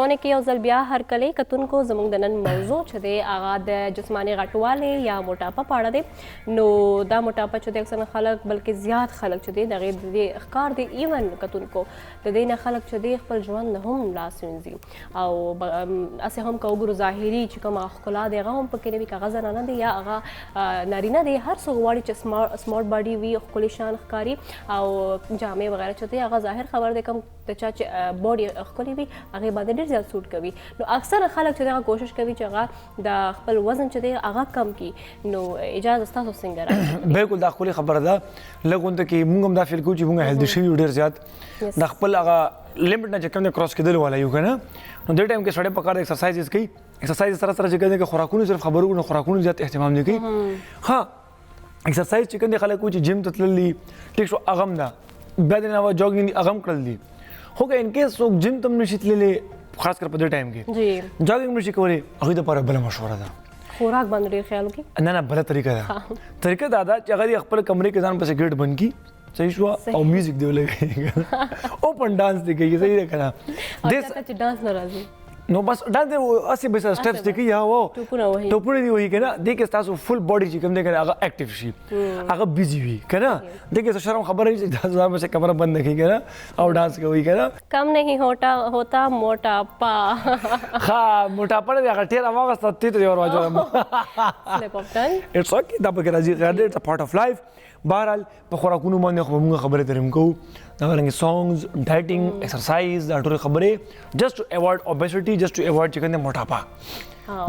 خبرونه کې یو ځل بیا هرکلی کتونکو زموږ د نن موضوع چې دی هغه د جسماني غټوالی یا موټاپه په اړه دی. نو دا موټاپه چې دی اکثره خلک بلکې زیات خلک چې دی د هغې د دې ښکار دی ایون کتونکو د دې نه خلک چې دی خپل ژوند نه هم لاس وینځي او هسې هم که وګورو ظاهري چې کومه ښکلا دی هغه هم پکې نه وي که هغه زنانه دی یا هغه نارینه دی هر څوک غواړي چې سمارټ باډي وي ښکلي شان ښکاري او جامې وغیره چې دی هغه ظاهر خبر دی کوم د چا چې باډي ښکلي وي هغې باندې ډېر زیات سوټ کوي. نو اکثره خلک چې دی هغه کوشش کوي چې هغه د خپل وزن چې دی هغه کم کړي. نو اجازه ستاسو څنګه راځي؟ بالکل دا ښکلې خبره ده. لږ غونته کې موږ هم دا فیل کوو چې موږ هیلدي شوي یو ډېر زیات د خپل هغه لیمټ نه چې کوم دی کراس کېدل والا یو که نه. نو دې ټایم کې سړی په کار د ایکسرسایزز کوي. ایکسرسایز سره سره چې کوم دی که خوراکونو صرف خبرو نه خوراکونو زیات اهتمام نه کوي. ها ایکسرسایز چې کوم دی خلک وایي چې جیم ته تللي ټیک شو هغه هم ده بیا د علاوه جاګینګ هغه هم کړل دي. خو که ان کیس څوک جیم ته هم نشي تللی خاص کر په دې ټایم کې جاګینګ نشي کولی هغوی دپاره بله مشوره ده خوراک باندې ډېر خیال وکړي. نه بله طریقه ده. طریقه دا ده چې هغه خپل کمرې کې ځان پسې ګیټ بند کړي صحیح شوه او میوزیک دی ولګوي اوپن ډانس دی کوي صحیح ده که نه. چې ډانس نه راځي نو بس ډانس دی هسې به سټپس دی کوي هو ټوپونه دي وهي که نه دې کې ستاسو فل باډي چې کوم دی که نه هغه اکټیو شي هغه بیزي وي که نه دې کې څه شرم خبره وي چې دا ځان پسې کمره بند نه کوي که نه او ډانس کوي که نه. کم نہیں ہوتا موٹاپا ها موټاپه دی هغه ټیر واغسته تې ته دې ور واچولم اټس اوکې دا پکې راځي غیر اټس ا پارټ اف لایف. بهرحال په خوراکونو باندې خو موږ خبرې ترې کوو دا ورنګې سانګز ډایټینګ ایکسرسایز دا ټولې خبرې جسټ ټو ایوایډ اوبیسټي جسټ ټو ایوایډ چې کوم دی موټاپه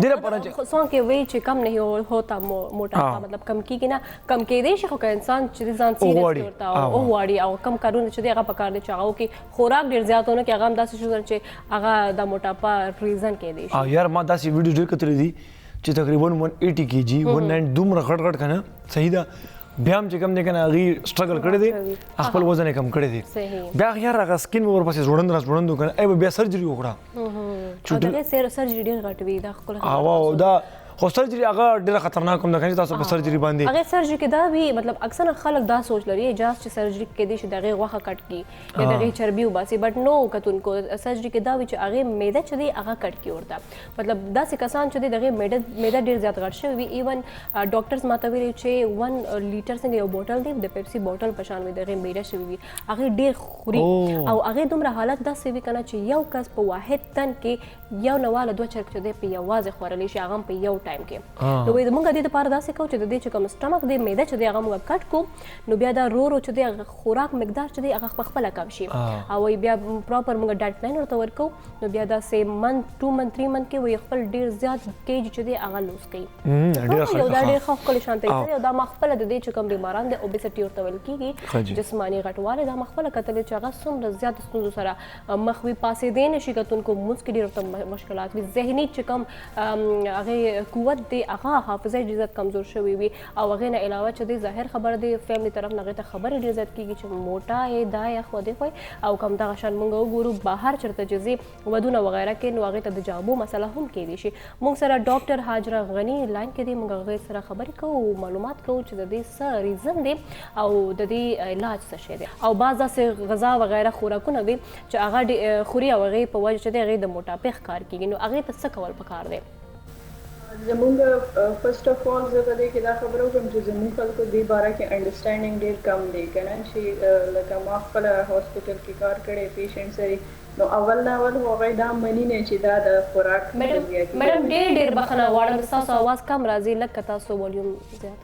دې لپاره چې سانګ کې وایي چې کم نہیں ہوتا موټاپا مطلب کم کېږي نه کم کېدی شي خو که انسان چې ځان سیریس ورته وغواړي او کم کارونه چې دی هغه پکار دی چې هغه وکړي خوراک ډېر زیات ونه کړي هغه هم داسې شو چې هغه د موټاپا ریزن کېدی شي. یار ما داسې ویډیوز ډېر کتلي دي چې تقریبا 180 kg 190 دومره غټ غټ که نه صحیح ده بیا هم چې کوم دی که نه هغې سټرګل کړی دی خپل وزن یې کم کړی دی بیا یار هغه سکین به ورپسې ځوړند را ځوړند وکړه ای به بیا سرجري وکړه او دغه سرجري ډېر غټ وي دا ښکلی دا خو سرجري هغه ډېره خطرناک هم ده که نه چې تاسو په سرجري باندې هغې سرجري کې دا وي مطلب اکثره خلک دا سوچ لري اجاز چې سرجري کېدی شي د هغې غوښه کټ کړي یا د هغې چربي وباسي بټ نو کتونکو سرجري کې دا وي چې هغې معده چې دی هغه کټ کړي ورته مطلب داسې کسان چې دی د هغې معده ډېر زیات غټ شوی وي ایون ډاکټرز ماته ویلي چې 1 لیټر څنګه یو بوټل دی د پیپسي بوټل په شان وي د هغې معده شوي وي هغې ډېر خوري او هغې دومره حالت داسې وي که نه چې یو کس په واحد تن کې یو نه واله 2 چرګ چې دی په یوازې خوړلی شي هغه هم په یو ټایم کې. نو وایي موږ دې دپاره داسې کوو چې د دې چې کوم سټمک دی معده چې دی هغه موږ کټ کړو نو بیا دا رو چې دی هغه خوراک مقدار چې دی هغه پخپله کم شي او وایي بیا پراپر موږ ډایټ پلان ورته ورکوو نو بیا داسې منت 2 منت 3 منت کې وایي خپل ډېر زیات کیج چې دی هغه لوز کوي. یو دا ډېر ښه ښکلی شان طریقه دی او دا ما خپله د دې چې کوم بیماران دی اوبیسټي ورته ویل کېږي جسماني غټوالی دا ما خپله کتلی چې هغه څومره زیاتو ستونزو سره مخ وي پاسېدی نه شي کتونکو لمونځ کې ډېر ورته مشکلات وي ذهني چې کوم هغې قوت دی هغه حافظه ډېر زیات کمزور شوی وي او هغې نه علاوه چې دی ظاهر خبره دی فیملی طرف نه هغې ته خبرې ډېر زیات کېږي چې موټا یې دا یا خو دی خو او کم دغه شان موږ وګورو بهر چېرته چې ځي ودونه وغیره کې نو هغې ته د جامو مسله هم کېدی شي. موږ سره ډاکټر حاجره غني لاین کې دی موږ هغې سره خبرې کوو معلومات کوو چې د دې څه ریزن دی او د دې علاج څه شی دی او بعض داسې غذا وغیره خوراکونه وي چې هغه خوري او هغې په وجه چې دی هغې د موټاپې ښکار کېږي نو هغې ته څه کول پکار دی؟ زمونږ فرسٹ اف آل زه په دې کې دا خبره وکړم چې زمونږ خلکو دې باره کې انډرسټینډینګ ډېر کم دی که نه چې لکه ما خپله هاسپټل کې کار کړی پیشنټ سره نو اول نه اول هغوی دا مني نه چې دا د خوراک میډم ډېر بخښنه غواړم ستاسو اواز کم راځي لږ که تاسو والیوم زیات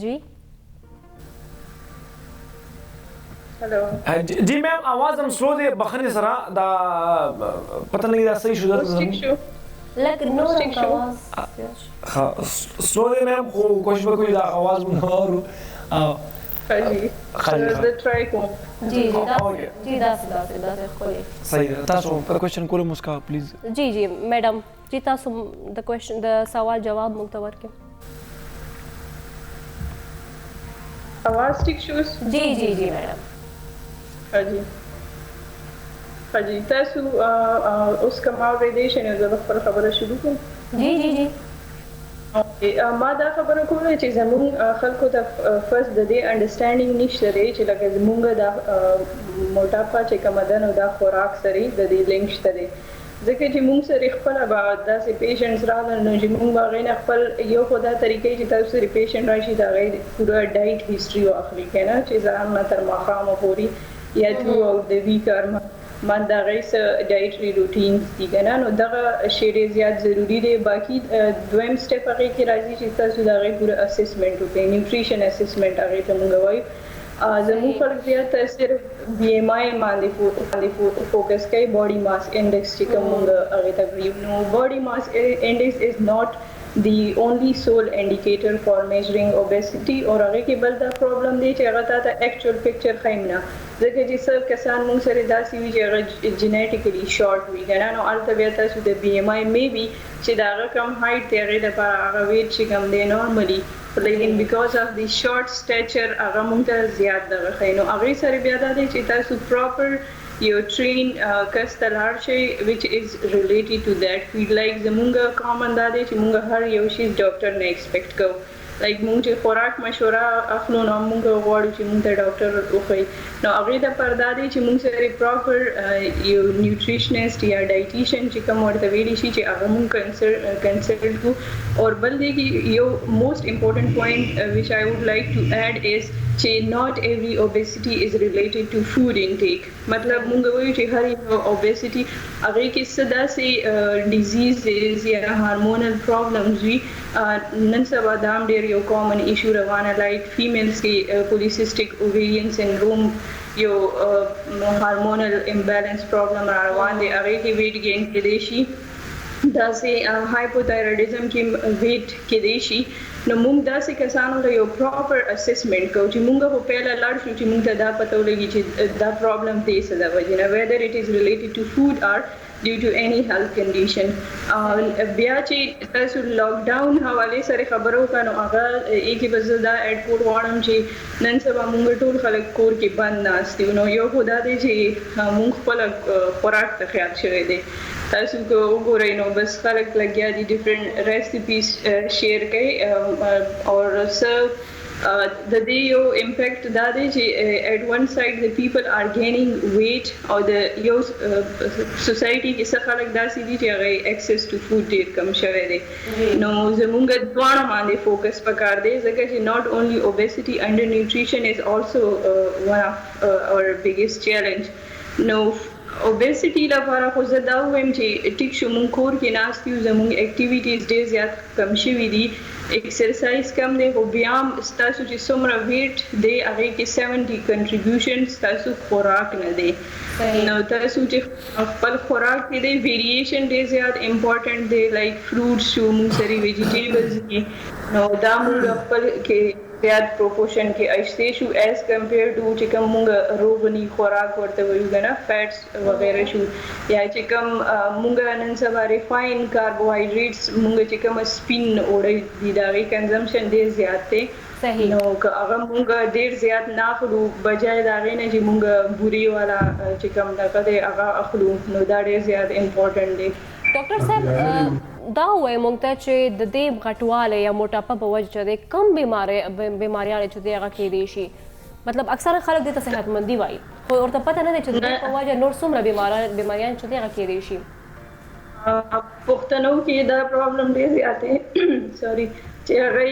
جی جی میم आवाज हम स्लो दे बखने सरा दा पता नहीं दा सही शुदा لكن نور आवाज हाँ स्लो दे मैम को कोशिश कोई दा आवाज नूर خالي द ट्राई को जी दास खोले सही तासो पर क्वेश्चन कोलो मुस्का प्लीज जी मैडम जी तासो द क्वेश्चन द सवाल जवाब मुक्तवर के आवाज ठीक शूस जी मैडम हाँ जी तैसु उसका मावरेदेशन है जब पर खबर शुरू को जी ما دا خبره کوله چې زموږ خلکو ته فرست د دې انډرستانډینګ نشته دی چې لکه زموږ د موټاپا چې کوم ده نو دا خوراک سره د دې لینک شته دی ځکه چې موږ سره خپل بعد داسې پیشنټس راغلل نو چې موږ باغې نه خپل یو خدا طریقې چې تاسو سره پیشنټ راشي دا غي پورا ډایټ هیستوري واخلي کنه چې ځان نه تر ماخامه پوری یا ټرو او د ویک من دا غیس ډایټري روټین دي کنه نو دغه شی زیات ضروری دی باقی دویم سټپ هغه کې راځي چې تاسو دا غي پورا اسسمنت وکړئ نیوټریشن اسسمنت هغه ته موږ وایو زموږ خلک زیات صرف بی ایم آی باندې فوکس کوي باډي ماس انډیکس چې کوم موږ هغه ته وایو نو باډي ماس انډیکس از ناٹ the only sole indicator for measuring obesity اور هغه کې بل دا پرابلم دی چې هغه ته actual picture خایم نه ځکه چې څو کسان موږ سره داسې وي چې هغه جینیټیکلی شارټ وي کنه نو البته بیا تاسو د بی ایم آی میبي چې دا هغه کم هایټ دی هغه لپاره هغه ویټ چې کم دی نورمالي لیکن بیکاز اف دی شارټ سټیچر هغه موږ ته زیات دغه خاینو هغه سره بیا دا دی چې تاسو پراپر you train کستلار شي which is related to that field like زمونږ common دا دی چې مونږ هر یو شی ډاکټر نه ایکسپیکټ کوو like مونږ چې خوراک مشوره اخلو نو مونږ غواړو چې مونږ ته ډاکټر وخی نو هغه د پردا دی چې مونږ سره پراپر یو نیوټریشنست یا ډایټیشن چې کوم ورته ویلی شي چې هغه مونږ کنسلټ کو اور بل دی یو موست امپورټنٹ پوینټ which I would like to add is چې not every obesity is related to food intake مطلب مونږ وایو چې هر یو obesity هغه کې صدا سي diseases یا هارمونل پرابلمز وي نن سبا دام ډیر یو کامن ایشو روانه لایک فیمیلز کې پولیسیسټک اوویرین سنډروم یو هارمونل امبیلنس پرابلم روان دی هغه کې ویټ گین کېدای شي دا سي هایپوتایرایډزم کې ویټ کېدای شي نو موږ داسې کسانو ته یو پراپر اسسمنٹ کوو چې موږ په پیله لاړ شو چې موږ ته دا پته ولګي چې دا پرابلم دی څه د وجې نه whether it is related to food or due to any health condition بیا چې تاسو لاک ډاون حواله سره خبرو کانو هغه یې به زدا اډ غواړم چې نن سبا موږ ټول خلک کور کې بند ناستي نو یو خدا دې چې موږ خپل خوراک ته خیال شوی دی تاسو کو وګورئ نو بس خلک لګیا دي ډیفرنٹ ریسیپیز شیر کوي اور سر د دې یو امپیکټ دا دی چې at one side the people are gaining weight او د یو سوسایټي کې څه خلک داسې دي چې هغه access to food ډیر کم شوی دی نو زموږ دواړه باندې فوکس پکار دی ځکه چې not only obesity undernutrition is also one of our biggest challenge نو obesity لپاره خو زه دا وایم چې ټیک شو مونږ کور کې ناست یو زموږ اکټیویټیز ډېر زیات کم شوي دي ایکسرسایز کم دی خو بیا هم ستاسو چې څومره ویټ دی هغې کې 70 کنټریبیوشن ستاسو خوراک نه دی نو تاسو چې خپل خوراک کې دی ویریشن ډېر زیات امپورټنټ دی لایک فروټس شو مونږ سره ویجیټیبلز دي نو دا مونږ خپل کې زیات پروپورشن کې اشته شو ایز کمپیر ټو چې کوم مونږ روغني خوراک ورته وایو کنه فیټس وغیرہ شو یا چې کوم مونږ نن سبا ریفاین کاربوهایډریټس مونږ چې کوم سپین اوړی دي دا غي کنزمپشن ډیر زیات دی صحیح نو که هغه مونږ ډیر زیات نه اخلو بجای دا غي نه چې مونږ بوري والا چې کوم دا کده هغه اخلو نو دا ډیر زیات امپورټنټ دی ډاکټر صاحب دا وایي مونږ ته چې د دې غټواله یا موټاپا په وجه چې کم بیماریاں چې دی هغه کېدای شي مطلب اکثره خلک دې ته صحتمندي وایي خو ورته پته نه دی چې د دې په وجه نور څومره بیماریاں چې دی هغه کېدای شي پښتنو کې دا پرابلم ډېر زیات دی سوري چې هغه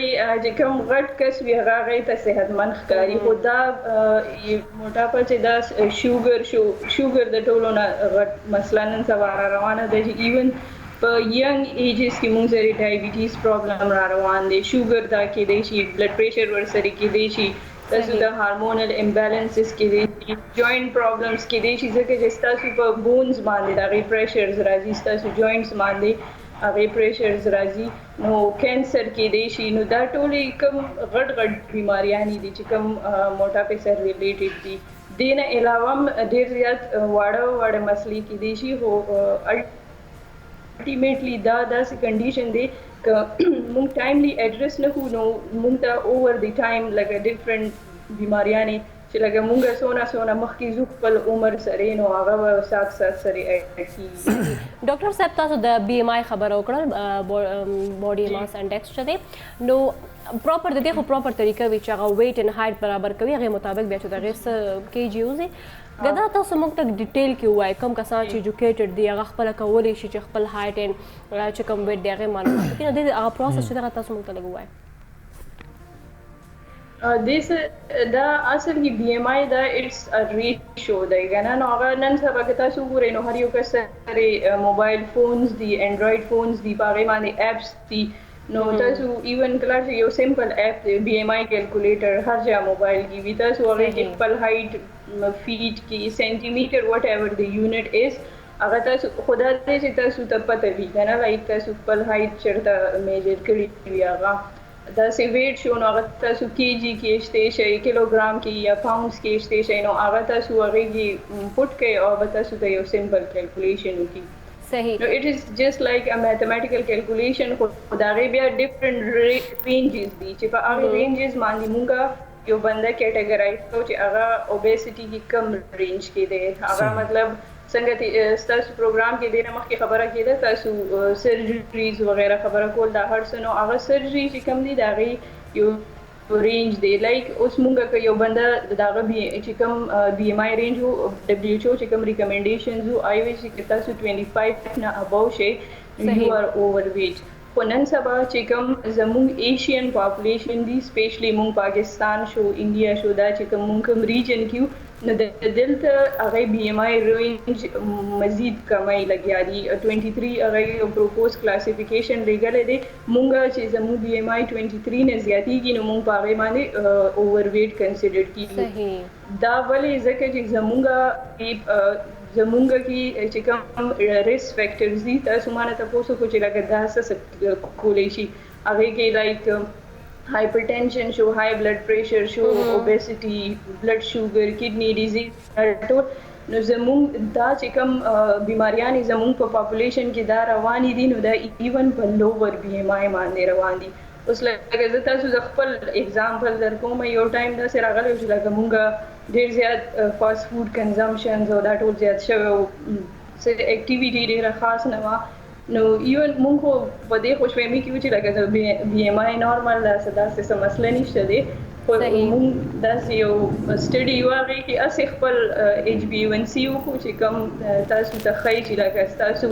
چې کوم غټ کس وي هغه ته صحتمند ښکاري خو دا موټاپا چې دا شوګر د ټولو نه غټ مسله نن سبا روانه ده چې ایون په ینګ ایجز کې مونږ سره ډایبیټیز پرابلم را روان دي شوګر دا کېدای شي بلډ پریشر ورسره کېدای شي تاسو د هارمونل امبیلنسز کېدای شي جوائنٹ پرابلمز کېدای شي ځکه چې تاسو په بونز باندې دا غي پریشرز راځي تاسو جوائنټس باندې هغه پریشرز راځي نو کینسر کېدای شي نو دا ټولې کوم غټ بیماریاں دي چې کوم موټاپا سره ریلیټډ دي دینه علاوه ډېر زیات واړه مسلې کېدای شي هو الټیمیټلی دا داسې کنډیشن دی که مونږ ټایملی ایډریس نه کوو نو مونږ ته اوور دی ټایم لکه ډفرنٹ بیماریاں چې لکه مونږ سونه مخکې ځو خپل عمر سره نو هغه سات سره کیږي. ډاکټر صاحب تاسو د بي ام آی خبره وکړل باډي ماس انډیکس چې دی نو پراپر د دې خو پراپر طریقه وی چې هغه ویټ ان هایټ برابر کوي هغه مطابق بیا چې دغه څه کیجی وزي غدا تاسو موږ ته ډیټیل کې وای کوم کسان چې ایجوکیټډ دي هغه خپل کولی شي چې خپل هایټ ان چې کوم ویټ دی هغه معلومات کړي نو د هغه پروسس چې دغه تاسو موږ ته لګوای This دا اصل کې بي ام آی دا اټس ا ریشو دی کنه نو هغه نن سبا کې تاسو ګورئ نو هر یو کس سره موبایل فونز دی انډراید فونز دی باغې باندې اپس دی نو تاسو ایون کله چې یو سمپل اپ دی بي ام آی کیلکولیټر هر ځای موبایل کې وي تاسو هغه کې خپل هایټ فیټ کې سنټیمیټر وات ایور دی یونټ از هغه تاسو خدا دې چې تاسو ته پته وي کنه لایک تاسو خپل هایټ چیرته میجر کړی وي هغه دا سی ویټ شو نو هغه تاسو کیجی کې شته شي کیلوګرام کې یا پاونډز کې شته شي نو هغه تاسو هغه کې پټ کې او تاسو ته یو سمپل کیلکولیشن وکړي صحیح نو اٹ از جست لایک ا میتھمیټیکل کیلکولیشن خو دا غي بیا ډیفرنٹ رینجز دي چې په هغه رینجز باندې مونږه یو بنده کیټګورایز کوو چې هغه اوبیسټی کې کم رینج کې دی هغه مطلب څنګه تاسو پروګرام کې ډیره مخکې خبره کېده تاسو سرجریز وغیرہ خبره کول دا هر څه نو هغه سرجری چې کوم دي دا غي یو رینج دی لایک اوس مونږه که یو بنده داغه چې کوم بي ام آی رینج وو دبليو ایچ او چې کوم ریکمنډیشنز وو آی وی چې تاسو 25 نه اباو شي یو ار اوور ویټ خو نن سبا چې کوم زموږ ایشین پاپولیشن دی سپیشلی مونږ پاکستان شو انډیا شو دا چې کوم مونږ ریجن کیو نو د دلته هغه بي ام آی رینج مزید کمای لګیا دي 23 هغه یو پروپوز کلاسیفیکیشن لګل دي مونږ چې زموږ بي ام آی 23 نه زیاتیږي نو مونږ په هغه باندې اوور ویټ کنسیډر کیږي دا ولې ځکه چې زمونږ کې چې کوم ریسک فیکټرز دي تاسو مانه تاسو کو چې لګا دا څه کولای شي هغه کې لایک hypertension شو high blood pressure شو obesity blood sugar kidney disease ټول نو زموږ دا چې کوم بیماریاں زموږ په پاپولیشن کې دا روانې دي نو دا ایون په لوور بي ام آی باندې روان دي اوس لکه زه تاسو د خپل اگزامپل درکوم یو ټایم دا سره راغلی چې لکه مونږ ډېر زیات فاست فود کنزمپشنز او دا ټول زیات شوی او اکټیویټي ډېره خاص نه وه نو ایون مونږ خو په دې خوشفهمي کې و چې لکه بي ام آی نارمل ده داسې څه مسله نشته دی خو مونږ داسې یو سټډي یو هغې کې هسې خپل ایچ بي ون سی وکړو چې کوم تاسو ته ښایي چې لکه ستاسو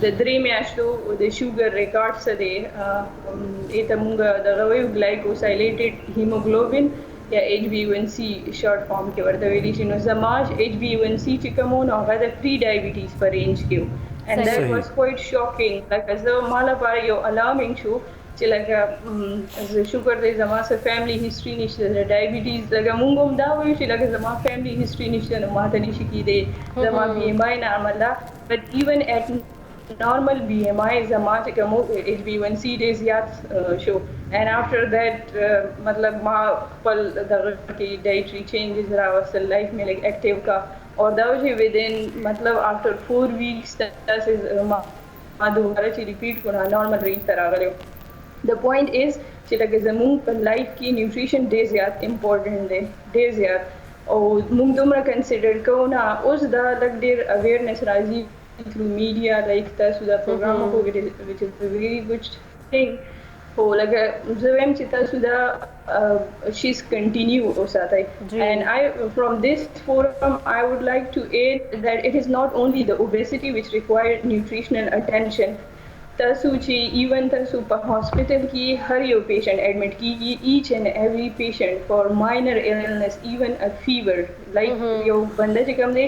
د 3 میاشتو د شوګر ریکارډ څه دی ته مونږ دغه وایو ګلایکوسایلیټډ هیموګلوبین یا ایچ بي ون سی شارټ فارم کې ورته ویلی شي نو زما ایچ بي ون سی چې کوم نو هغه د پری ډایبیټیز په رینج کې و and that was quite shocking like as though mala par yo alarming show چې لکه شوګر د زما سره فیملی هیستوري نشته ډایبیټیز لکه مونږ هم دا وایو چې لکه زما فیملی هیستوري نشته نو ماته نشي کېدی زما بي ام آی نارمل ده بٹ ایون ایٹ normal BMI زما چې کوم HbA1c ډېر زیات شو and after that مطلب ما خپل دغه کې ډایټري چینجز راوستل لایف مې لګ اکټیو کا اور دا چې within مطلب after 4 weeks تاسو ما دوباره چې ریپیټ کړه نارمل رینج ته راغلی the point is چې لکه زموږ په لایف کې نیوټریشن ډېر زیات امپورټنټ دی ډېر زیات او موږ دومره کنسیډر کوو نه اوس دا لږ ډېر اویرنس راځي through media like تاسو دا پروګرام کو which is a very good thing خو لکه زه وایم چې تاسو دا شیز کنټینیو وساتئ and I from this forum I would like to add that it is not only the obesity which requires nutritional attention تاسو چې even تاسو په hospital کې هر یو patient admit کیږي each and every patient for minor illness even a fever like یو بنده چې کوم دی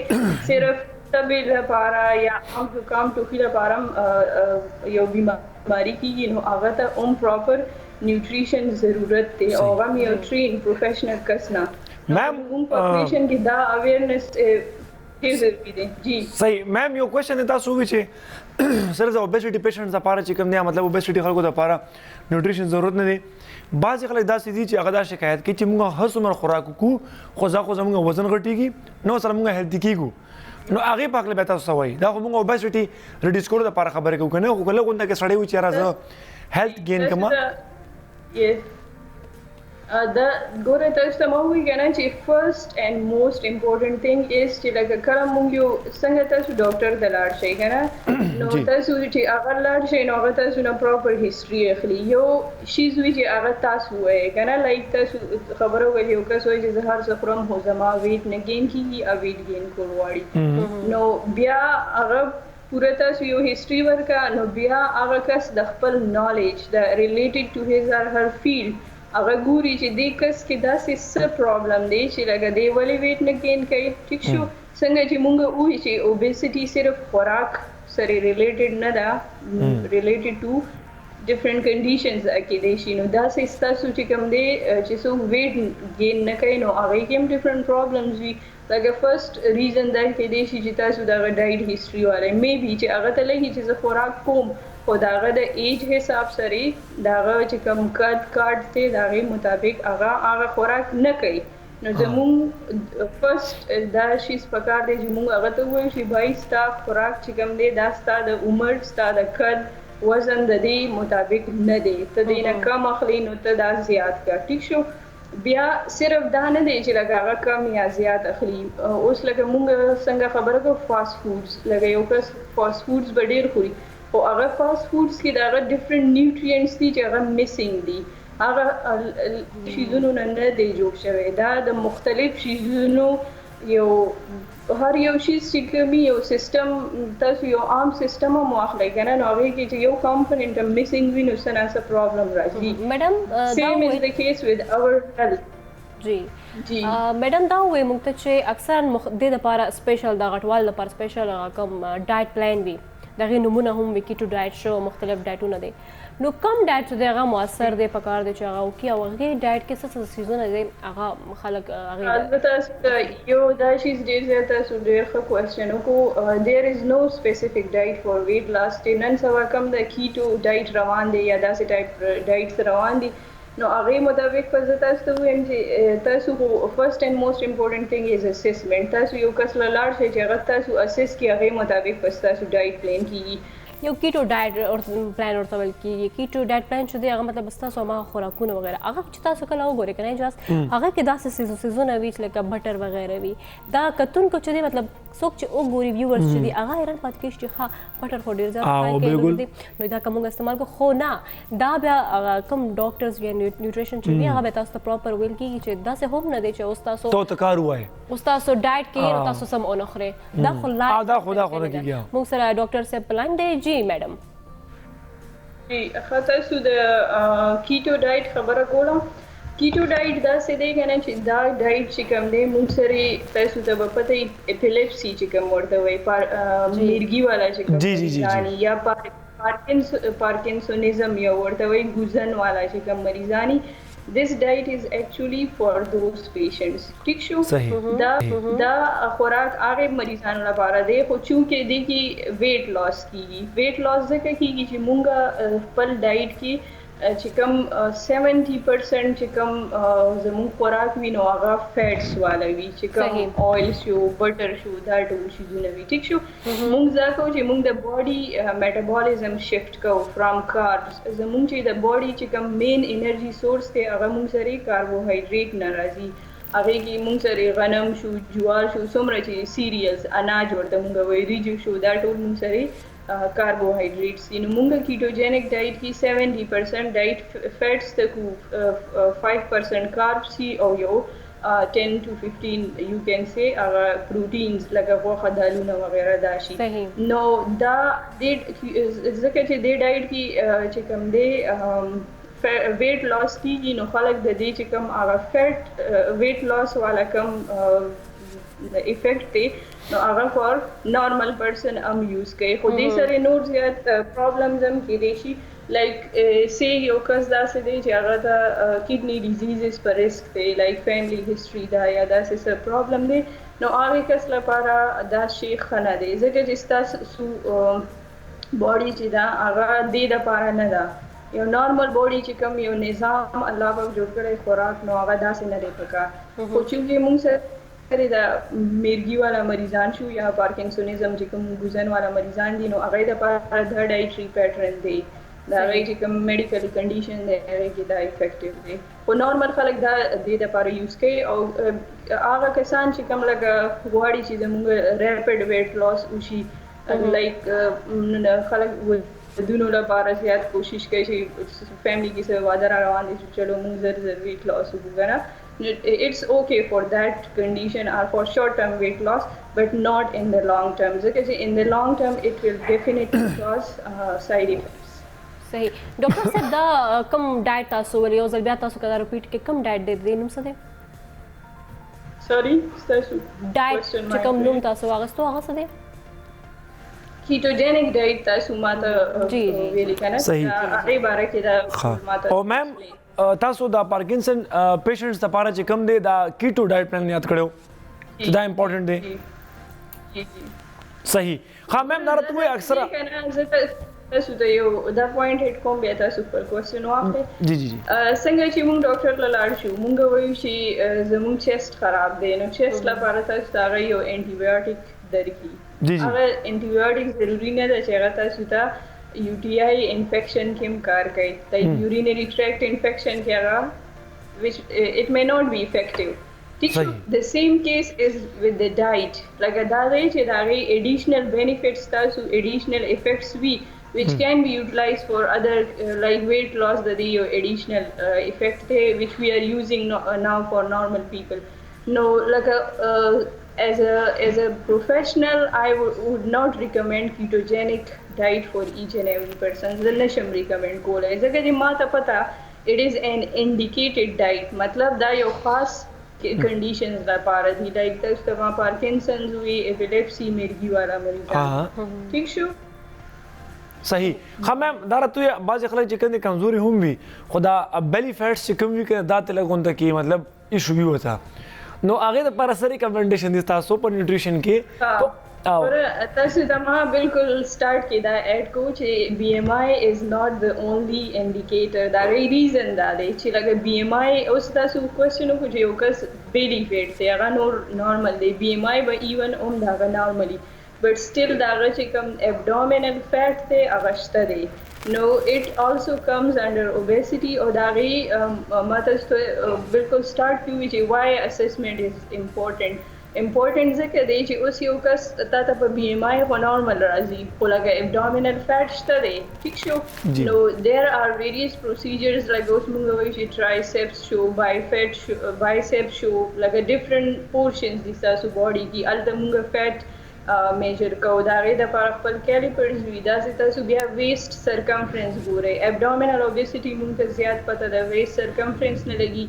صرف طبي لپاره یا هم حکام ټوخي لپاره یو بیماری کیږي نو هغه ته پراپر نیوټریشن ضرورت دی او هغه یو ټرین پروفیشنل کس نه میم پاپولیشن کې دا اویرنس ضروري دی جی صحیح میم یو کوېشن تاسو وی چې سره د اوبیسټي پیشنټس لپاره چې کوم دی مطلب اوبیسټي خلکو لپاره نیوټریشن ضرورت نه دی بعض خلک داسې دي چې هغه دا شکایت کوي چې موږ هر څومره خوراک کوو خو زموږ وزن غټیږي نو سره موږ هیلتي کیږو نو هغه په خپل به تاسو وایي دا خو موږ اوبیسټي ریډیوس کولو لپاره خبرې کوو کنه خو کله غونډه کې سړی و چې راځه هیلث گین کما The ګوره تاسو ته ما ووایي که نه چې فرست اینڈ موسٹ امپورټنټ تھنګ از چې لکه کله مونږ یو څنګه تاسو ډاکټر ته لاړ شئ که نه نو تاسو چې هغه لاړ شئ نو هغه تاسو نه پراپر هسټري اخلي یو شیز وي چې هغه تاسو وایي که نه لایک تاسو خبره وکړئ یو کس وایي چې زه هر څه خورم خو زما ویټ نه ګین کېږي او ویټ ګین کول غواړي نو بیا هغه پوره تاسو یو هسټري ورکړه نو بیا هغه کس د خپل نالج د ریلیټډ ټو هیز اور هر فیلډ هغه ګوري چې دې کس کې داسې څه پرابلم دی چې لکه دی ولې ویټ نه ګین کوي ټیک شو څنګه چې مونږ وایو چې اوبیسټي صرف خوراک سره ریلیټډ نه ده ریلیټډ ټو ډیفرنٹ کنډیشنز کېدای شي نو داسې ستاسو چې کوم دی چې څوک ویټ ګین نه کوي نو هغې کې هم ډیفرنٹ پرابلمز وي لکه فرست ریزن دا کېدای شي چې تاسو دغه ډایټ هسټري والی میبي چې هغه ته لګي چې زه خوراک کوم خو د هغه د ایج حساب سره د هغه چې کوم کارډ دی د هغې مطابق هغه خوراک نه کوي نو زمونږ فرست دا شیز پکار دی چې مونږ هغه ته ووایو چې بھائی ستا خوراک چې کوم دی دا ستا د عمر ستا د قد وزن د دې مطابق نه دی ته دې نه کم اخلي نو ته دا زیات کړه ټیک شو بیا صرف دا نه دی چې لکه هغه کم یا زیات اخلي اوس لکه مونږ څنګه خبره کوو فاسټ فوډز لکه یو کس فاسټ فوډز به ډېر خوري خو هغه فاسټ فوډز کې د هغه ډفرنٹ نیوټرینټس دي چې هغه مسینګ دي هغه شیزونو نه دی جوړ شوی دا د مختلف شیزونو یو هر یو شیز چې کومي یو سیستم تاسو یو عام سیستم هم واخلئ که نه نو هغې کې چې یو کمپوننټ هم مسینګ وي نو څه نه څه پرابلم راځي میډم سیم از د کیس ود اور هیلث جی میډم دا وایي موږ ته چې اکثرا دې دپاره سپیشل د غټوالو لپاره سپیشل کوم ډایټ پلان وي د هغې نومونه هم وي کیټو ډایټ شو مختلف ډایټونه دي نو کم ډایټ چې دی هغه مؤثر دی پکار دی چې هغه وکړي او هغې ډایټ کې څه څه څیزونه دي هغه خلک هغې البته یو دا شیز ډېر زیات تاسو ډېر ښه کوېسچن وکړو دیر از نو سپیسیفک ډایټ فار ویټ لاس چې نن سبا کم د کیټو ډایټ روان دی یا داسې ټایپ ډایټس روان دي نو هغې مطابق به زه تاسو ته ووایم چې تاسو خو فرست اینڈ موسٹ امپورټنټ تھنګ از اسسمنټ تاسو یو کس له لاړ شئ چې هغه تاسو اسس کړي هغې مطابق به ستاسو ډایټ پلان کېږي یو کیټو ډایټ پلان ورته ویل کېږي کیټو ډایټ پلان چې دی هغه مطلب ستاسو هماغه خوراکونه وغیره هغه چې تاسو کله وګورئ که نه اجاز هغه کې داسې څیزونه وي چې لکه بټر وغیره وي دا کتونکو چې دی مطلب څوک چې وګوري ویورز چې دي هغه حیران پاتې کېږي چې ښه بټر خو ډېر زیات خای کوي نو دا که موږ استعمال کوو خو نه دا بیا کوم ډاکټرز یا نیوټریشن چې دي هغه بیا تاسو ته پراپر ویل کېږي چې داسې هم نه دی چې اوس تاسو ته کار ووایي اوس تاسو ډایټ کې نو تاسو سم ونه خورئ دا خو دا خو نه کېږي موږ سره ډاکټر صاحب پلان دی جی میډم جی ښه تاسو د کیټو ډایټ خبره کوله کیټو ډایټ داسې دی که نه چې دا ډایټ چې کوم دی موږ سره تاسو ته به پته وي اپیلیپسي چې کوم ورته وایي میرګي والا چې کوم یا پارکنسونیزم یا ورته وایي ګوزن والا چې کوم مریضان دي this diet is actually for those patients ٹھیک شو دا خوراک هغه مریضانو لپاره دی خو چونکې دی کې ویټ لاس کیږي ویټ لاس ځکه کیږي چې مونږ خپل ډایټ کې چې کوم 70% چې کوم زموږ خوراک وي نو هغه فیټس والا وي چې کوم آئل شو بټر شو دا ټول شیزونه وي ټیک شو مونږ دا کوو چې مونږ د باډي میټابولیزم شفټ کوو فرام کاربس زموږ چې د باډي چې کوم مین انرژي سورس دی هغه مونږ سره کاربوهایډریټ نه راځي هغې کې مونږ سره غنم شو جوار شو څومره چې سیریلز اناج ورته مونږ وایي ریجو شو دا ټول مونږ سره carbohydrates in munga ketogenic diet ki 70% diet fats taku 5% carbs hi or yo 10 to 15 you can say proteins like waha daluna wagera da shi no da zaka che de diet ki che kam de weight loss ki no khalak de de che kam aga fat weight loss wala kam effect te نو هغه فار نارمل پرسن هم یوز کوي خو دې سره نور زیات پرابلمز هم کېدای شي لایک سی یو کس داسې دی چې هغه ته کډني ډیزیزز په ریسک دی لایک فیملی هسټري دا یا داسې څه پرابلم دی نو هغې کس لپاره دا شی ښه نه دی ځکه چې ستاسو باډي چې ده هغه دې دپاره نه ده یو نارمل باډي چې کوم یو نظام الله پاک جوړ کړی خوراک نو هغه داسې نه دی پکار خو چونکې موږ سره د میرګي والا مریضان شو یا پارکنسونیزم چې کوم ګوزن والا مریضان دي نو هغې دپاره دا ډایټري پیټرن دی دا غي چې کوم میډیکل کنډیشن دی هغه کې دا افیکټیو دی او نورمال خلک دا د دې لپاره یوز کوي او هغه کسان چې کوم لګ غواړي چې زموږ ریپډ ویټ لاس وشي لایک خلک دونو لپاره زیات کوشش کوي چې فیملی کې څه واده را روان دي چې چلو موږ زر ویټ لاس وکړو it's okay for that condition or for short term weight loss but not in the long term because in the long term it will definitely cause side effects صحیح ډاکټر صاحب دا کم ډایټ تاسو ولې یو ځل بیا تاسو کدا ریپیټ کې کم ډایټ دی نوم څه دی sorry ستاسو ډایټ چې کوم نوم تاسو واغستو هغه څه دی ketogenic diet تاسو ماته ویلي کنه هغه باره کې دا ماته او میم تاسو دا پارکینسن پیشنټس لپاره چې کوم دی دا کیټو ډایټ پلان یاد کړو چې دا امپورټنٹ دی صحیح ها میم دا راته وایي اکثره تاسو ته یو دا پوینټ هټ کوم بیا تاسو پر کوېسچن واخلئ جی جی جی څنګه چې موږ ډاکټر ته لاړ شو موږ وایو چې زموږ چیسټ خراب دی نو چیسټ لپاره تاسو ته هغه یو انټي بایوټیک درکړي جی جی هغه انټي بایوټیک ضروري نه ده چې هغه تاسو ته یو ټي آی انفیکشن کې هم کار کوي لایک یورینری ټریکټ انفیکشن کې هغه which it may not be effective the same case is with the diet like دا دی چې دا غي additional benefits تاسو additional effects وي which can be utilized for other like weight loss that the additional effect which we are using now for normal people no like as a professional I would not recommend ketogenic diet for each and every person the nasham recommend kola is that mata pata it is an indicated diet matlab da yo khas conditions da para thi like tastama parkinson's we epilepsy mirgi wala mari ठीक शो صحیح ها میم دا راته بعض خلک چې کنده کمزوري هم وي خدا بیلی فیټس چې کوم وي کنه دا ته لګون ته کی مطلب ایشو وي وتا نو هغه د پر سره ریکمنډیشن دي تاسو په نیوټریشن کې اور تاسو ته ما بالکل سٹارټ کیدا اډ کو چې بی ایم آی از ناٹ د اونلی انډیکیټر دا ریزن دا دی چې لکه بی ایم آی اوس تاسو کوېسچن کو چې یو کس بیلی فیټ دی هغه نورمال دی بی ایم آی به ایون اوم دا نورمالي but still دا چې کوم abdominal fat دی هغه شته دی no it also comes under obesity or دا غي ماته بالکل start کیږي چې why assessment is important ځکه دی چې اوس یو کس تا په بی ایم آی خو نورمال راځي خو لکه abdominal fat شته دی ٹھیک شو no there are various procedures like اوس موږ وایو چې triceps show bicep show like different portions دي تاسو body کې الته موږ fat میجر کو دا غي د پر خپل کیلیپرز وی دا چې تاسو بیا ویسٹ سرکمفرنس ګورئ ابډومینل اوبیسټی مونږ ته زیات پته ده ویسٹ سرکمفرنس نه لګي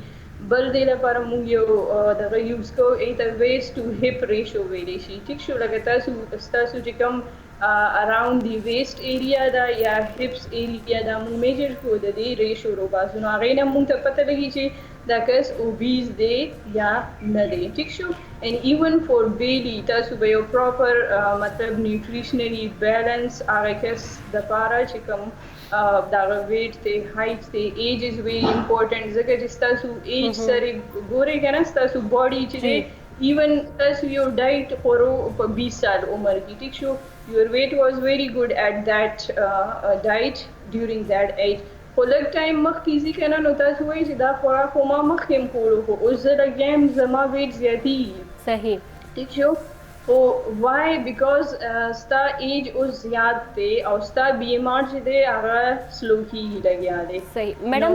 بل دی لپاره مونږ یو دغه یوز کو ایت ویسٹ ټو هپ ریشو ویلی شي ٹھیک شو لکه تاسو چې کوم اراوند دی ویسٹ ایریا دا یا هپس ایریا دا مونږ میجر کو د دې ریشو رو باسو نو غي نه مونږ ته پته لګي چې دا کس اوبیز دی یا نه دی ٹھیک شو and even for baby تاسو به یو پراپر مطلب نیوټریشنلی بیلنس هغه کس د پاره چې کوم دا ویټ ته هایټ ته ایج از ویری امپورټنٹ ځکه چې تاسو ایج سره ګورئ کنه تاسو باډي چې ایون تاسو یو ډایټ خورو په 20 سال عمر کې ټیک شو your weight was very good at that diet during that age خو لږ ټایم مخکې ځي که نه نو تاسو وایي چې دا خوراک خو ما مخکې هم کولو خو اوس زه لګیم زما ویټ زیاتېږي صحیح ٹھیک شو خو وای بیکاز ستا ایج اوس زیات دی او ستا بی ایم آر چې دی هغه سلو کېږي لګیا دی صحیح میډم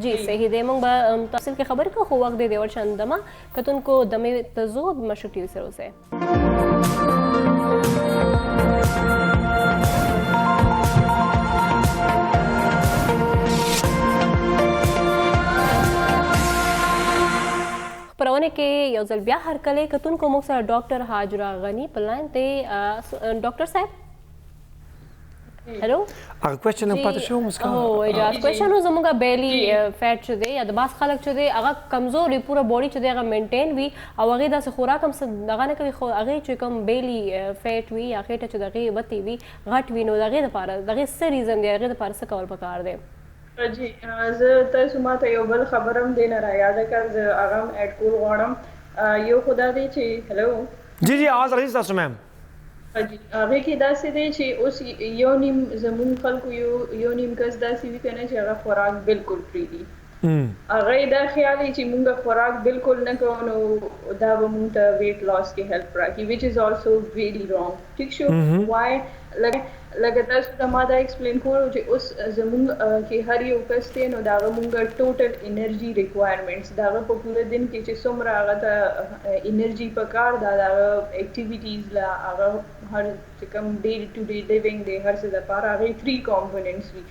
جی صحیح دی موږ به تفصیل کې خبر کو خو وخت دی اور چندما کتونکو دمه تزود مشکل سره اوسه خبرونه کې یو ځل بیا هرکلی کتونکو موږ سره ډاکټر حاجره غنی په لاین ته ډاکټر صاحب هلو هغه کوېسچن هم پاتې شو مسکا او اجازه کوېسچن زموږه بیلی فیټ چې دی یا د باس خلک چې دی هغه کمزوري پوره باډي چې دی هغه مینټین وي او هغې داسې خوراک هم څه دغه نه کوي خو هغې چې کوم بیلی فیټ وي یا خېټه چې د هغې وتې وي غټ وي نو د هغې دپاره د هغې څه ریزن دی هغې دپاره څه کول پکار دی جی زه تاسو ماته یو بل خبر هم دی نه رایاده کړ زه هغه هم اډ کول غواړم یو خدا دی چې هلو جی جی आवाज راځي تاسو میم هغه کې داسې دی چې اوس یو نیم زموږ خلکو یو نیم کس داسې وي کنه چې هغه خوراک بالکل پرې دي هغه دا خیال چې موږ خوراک بالکل نه کوو نو دا به موږ ته ویټ لاس کې هیلپ راکړي which is also very wrong ٹھیک شو why لکه تاسو ته ما دا ایکسپلین کولو چې اوس زموږ کې هر یو کس دی نو دا موږ ټوټل انرژي ریکوایرمنټس دا په پوره دن کې چې څومره هغه ته انرژي پکار دا اکټیویټیز لا هغه هر چې کوم ډے ټو ډے لیوینګ دی هر څه د پاره هغه 3 کمپوننټس وي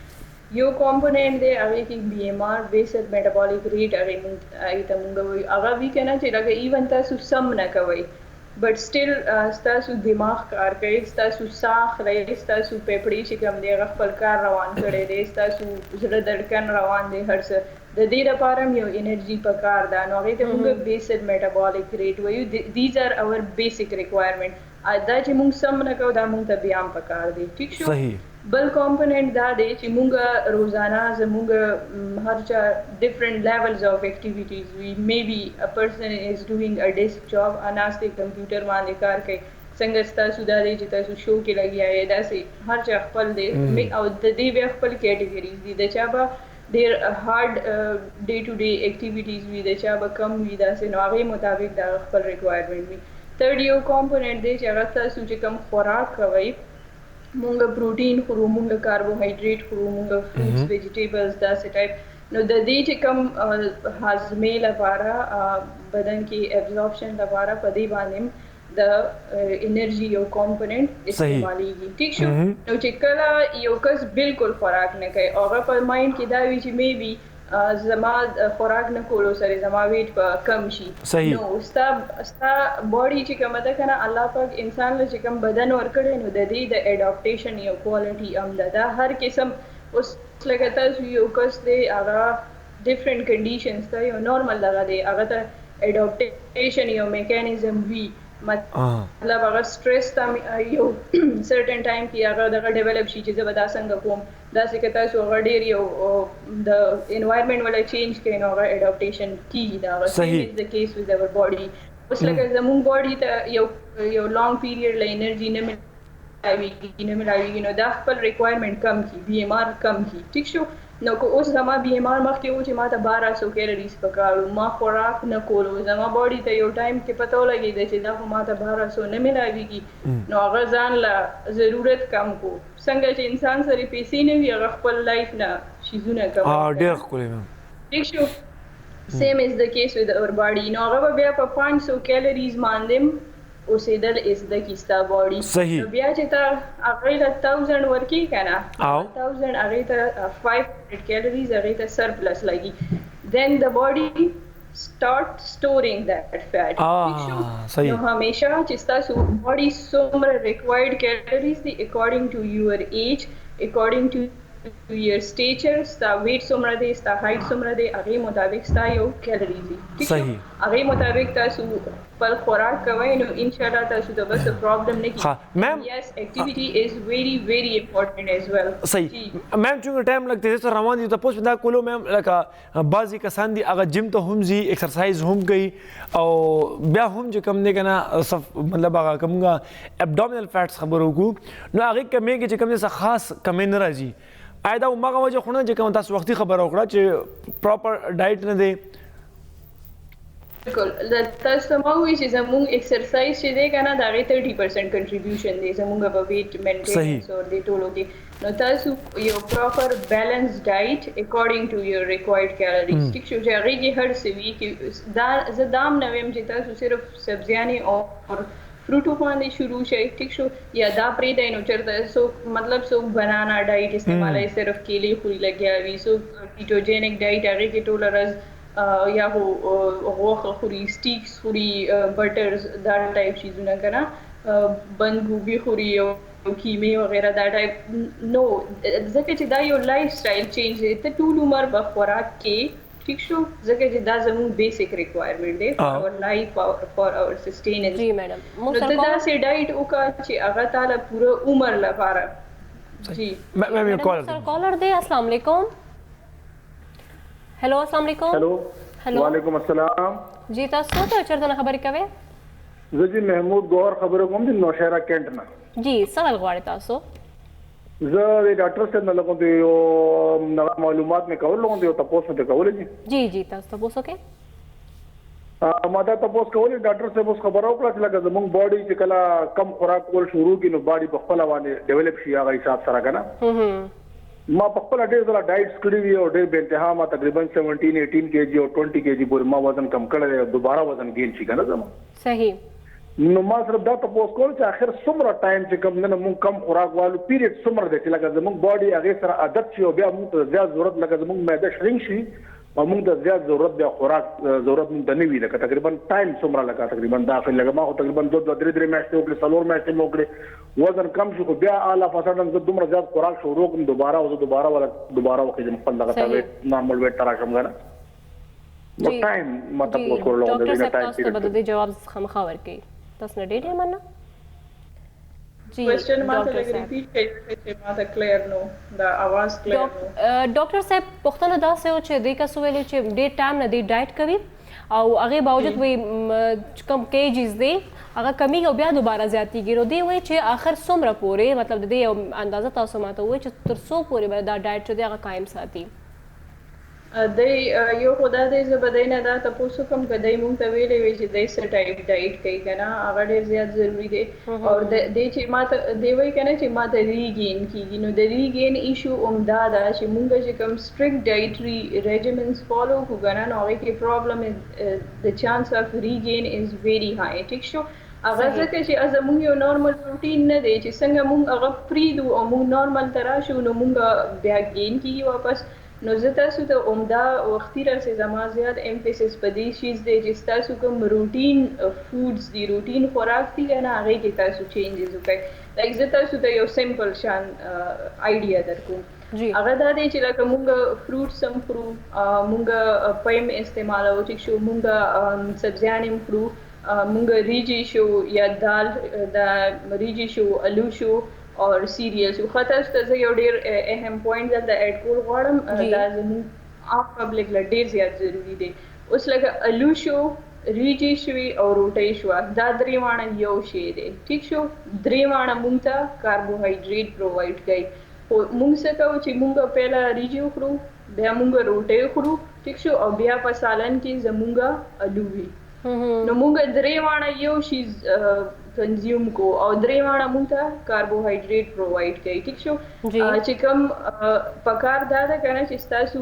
یو کمپوننٹ دی هغه کې بی ایم آر بیسډ میټابولیک ریټ هغه ته موږ وایو هغه وی کنه چې لکه ایون تاسو سم نه کوئ بٹ سٹل ستاسو دماغ کار کوي ستاسو ساخ لري ستاسو پیپړی چې کوم دی خپل کار روان کړي دی ستاسو زړه دړکن روان دی هر څه د دې لپاره یو انرژي پکار ده نو هغه ته موږ بیسډ میټابولیک ریټ وایو دیز ار اور بیسیک ریکوایرمنٹ دا چې موږ سم نه کوو دا موږ ته بیا هم پکار دی ٹھیک شو بل کمپوننٹ دا دی چې موږ روزانه زموږ هر چا ډیفرنٹ لیولز اف اکټیویټیز وی میبي ا پرسن از ډوینګ ا ډیسک جاب اناسته کمپیوټر باندې کار کوي څنګه ستاسو دا دی چې تاسو شو کې لګیا یې داسې هر چا خپل دی او د دې بیا خپل کیټګریز دي د چا به ډیر هارد ډے ټو ډے اکټیویټیز وي د چا به کم وي داسې نو هغه مطابق دا خپل ریکوایرمنٹ وي تھرډ یو کمپوننٹ دی چې هغه تاسو چې کوم خوراک کوئ مونږ پروټین خورو مونږ کاربوهایډریټ خورو مونږ فروټس ویجیټیبلز داسې ټایپ نو د دې چې کوم هاضمې لپاره بدن کې ابزورپشن لپاره په دې باندې د انرژي یو کمپوننٹ استعمالېږي ٹھیک شو نو چې کله یو کس بالکل خوراک نه کوي هغه په مایند کې دا وي چې میبي زما خوراک نه کولو سره زما ویټ په کم شي نو ستا باډي چې کومه ده کنه الله پاک انسان له چې کوم بدن ورکړي نو د دې د اډاپټیشن یو کوالټي هم ده هر قسم اوس لکه تاسو یو کس دی هغه ډیفرنٹ کنډیشنز ته یو نارمل دغه دی هغه ته اډاپټیشن یو میکانیزم وی مطلب هغه سټریس ته یو سرټن ټایم کې هغه دغه ډیولپ شي چې زه به دا څنګه کوم داسې که تاسو هغه ډېر یو د انوایرمنټ ولا چینج کوي نو هغه اډاپټیشن کیږي دا هغه از د کیس وذ اور باډي اوس لکه زموږ باډي ته یو لانګ پیریډ له انرژي نه ملاویږي نو دا خپل ریکوایرمنټ کم کی بی ایم آر کم کی ٹھیک شو نو که اوس زما بی ایم آر مخکې و چې ما ته 1200 کیلریز پکارو ما خوراک نه کولو زما باډي ته یو ټایم کې پته ولګېده چې دا خو ما ته 1200 نه ملاویږي نو هغه ځان له ضرورت کم کو څنګه چې انسان سره پیسې نه وي هغه خپل لایف نه شیزونه کوي ډېر ښکلی ٹھیک شو سیم از د کیس ود اور باډي نو هغه بیا په 500 کیلریز باندې اوسېدل از د کیستا باډي صحیح بیا چې تا هغه له 1000 ورکی کنه 1000 هغه ته 500 کیلریز هغه ته سرپلس لګي then the body start storing that fat صحیح نو همیشه چې تاسو باډي څومره required calories دي according to your age according to your stature ستا weight څومره دی ستا height څومره دی هغه مطابق ستا یو کیلریز دي صحیح هغه مطابق تاسو پر خوراک کوئ نو ان شاء الله تاسو ته بس پرابلم نه کیږي میم yes activity is very very important as well صحیح میم چې ټایم لګته سره روان دي تاسو دا کولو میم لکه بعضی کسان دي هغه جیم ته هم زی ایکسرسایز هم کوي او بیا هم چې کم نه کنه مطلب هغه کومه ابډومینل فیټس خبرو کو نو هغه کمی کې چې کم څه خاص کمی نه راځي آیا دا ماغه وجه خونه چې کوم تاسو وختي خبر وکړه چې پراپر ډایټ نه دی بالکل تاسو ما وایي چې زموږ ایکسرسایز چې دی کنه دا 30% کنټریبیوشن دی زموږ په ویټ مینټیننس او د ټولو کې نو تاسو یو پراپر بیلنس ډایټ اکارډینګ ټو یور ریکوایرډ کیلریز ټیک شو چې هغه کې هر څه وی کې دا زدام نه ویم چې تاسو صرف سبزیانې او فروټو باندې شروع شي ټیک شو یا دا پرې دی نو چرته سو مطلب سو بنانا ډایټ استعمالای صرف کیلې خوري لګیا وي سو کیټوجینک ډایټ هغه کې ټول راز یا هو غوښه خوري سټیکس خوري بټرز دا ټایپ شیزونه کنه بند ګوبي خوري او کیمه وغیرہ دا ټایپ نو ځکه چې دا یو لایف سټایل چینج دی ته ټول عمر په خوراک کې ٹھیک شو ځکه چې دا زموږ بیسیک ریکوایرمنٹ دی فور لایف فور اور سسټیننس جی میډم موږ سره دا سي ډایټ وکړه چې هغه تعالی پوره عمر لپاره جی میم یو کالر دی السلام علیکم هلو السلام علیکم هلو وعلیکم السلام جی تاسو ته چرته خبرې کوي زه محمود گوهر خبرو کوم د نوشهره کینټ نه. جی سوال غواړی تاسو؟ زه د ډاکټر صاحب نه لګوم دی یو معلومات مې کول لګوم دی او تاسو ته کولای دي. جی تاسو تاسو کې ما دا تاسو کولای ډاکټر صاحب اوس خبرو کړه چې لکه زموږ باډي چې کله کم خوراک کول شروع کړي نو باډي په خپل باندې ډیولپ شي هغه حساب سره کنه. ما په خپل ډېر ځله ډایټس کړی وی او ډېر به انتها ما تقریبا 17-18 kg او 20 kg پورې ما وزن کم کړی دوباره وزن گین شي کنه زما. صحیح. نو ما صرف دا تاسو کول چې اخر څومره ټایم چې کم نه مونږ کم خوراک والو پیریډ څومره دی چې لکه زموږ باډي هغه سره عادت شي او بیا موږ ته زیات ضرورت لکه زموږ معده شرینک شي او موږ ته زیات ضرورت بیا خوراک ضرورت موږ ته نه وي لکه تقریبا ټایم څومره لکه تقریبا داخل لکه ما تقریبا 2-3 میاشتې وکړې 4 میاشتې مې وکړې وزن کم شو خو بیا اعلی فسادن زه دومره زیات خوراک شروع کوم دوباره وکړم خپل دغه ویټ نارمل ویټ ترا شم غواړم نو ټایم ما تاسو کولو ډاکټر صاحب تاسو ته به د جواب خامخا ورکړي تاسو نه ډېر مننه. جی क्वेश्चन माته لګ ریپیټ کړئ چې ماته کلیر نو دا आवाज کلیر نو. ډاکټر صاحب پوښتنه دا سه چې د کس ویلې چې ډېر ټایم نه دی ډایټ کوي او هغه باوجود وي کم کیجز دی هغه کمی او بیا دوباره زیاتیږي نو دی وای چې اخر څومره پورې مطلب د دې اندازه تاسو ماته وای چې تر څو پورې به دا ډایټ چې دی هغه قائم ساتي. د یو خدای دې زبدینه دا تاسو کوم کدی مونږ ته ویلې وی چې د څه ټایپ ډایټ کوي کنه هغه ډیر زیات ضروری دی او د چې ماته دی وای کنه چې ماته ریګین کیږي نو د ریګین ایشو عمده دا چې مونږ چې کوم سټریکټ ډایټري ریجیمنز فالو کوګنه نو هغه کې پرابلم د چانس اف ریګین از ویری های. ټیک شو هغه ځکه چې زموږ یو نارمل روټین نه دی چې څنګه مونږ هغه پریدو او مونږ نارمل تراشو نو مونږ بیا گین کیږي واپس. نو زه تاسو ته عمده وختي راځي زما زیات امفیسس په دې شیز دی چې تاسو کوم روټین فودز دی روټین خوراک دی نه هغه کې تاسو چینجز وکړئ. لکه زه تاسو ته یو سمپل شان آیډیا درکوم. هغه دا دی چې لکه مونږ فروټس هم خورو مونږ پایم استعمالو چې شو مونږ سبزیان هم خورو مونږ ریجی شو یا دال د ریجی شو الو شو اور سیریل شو. خاطر ته یو ډیر اهم پوینټ دلته اډ کول غواړم دا زموږ عام پبلک له ډیر زیات ضروری دی. اوس لکه الو شو ریجی شوی او روټي شو دا درې وانه یو شی دی. ٹھیک شو درې وانه مونږ ته کاربوهایډریټ پرووایډ کوي. مونږ څه کوو چې مونږ پهلا ریجی خورو بیا مونږ روټي خورو ٹھیک شو او بیا په سالن کې زمونږ الو وي نو مونږ درې وانه یو شی کنزیوم کو او درې وانه مونږ ته کاربوهایډریټ پرووایډ کوي. ٹھیک شو چې کوم پکار دا ده کنه چې تاسو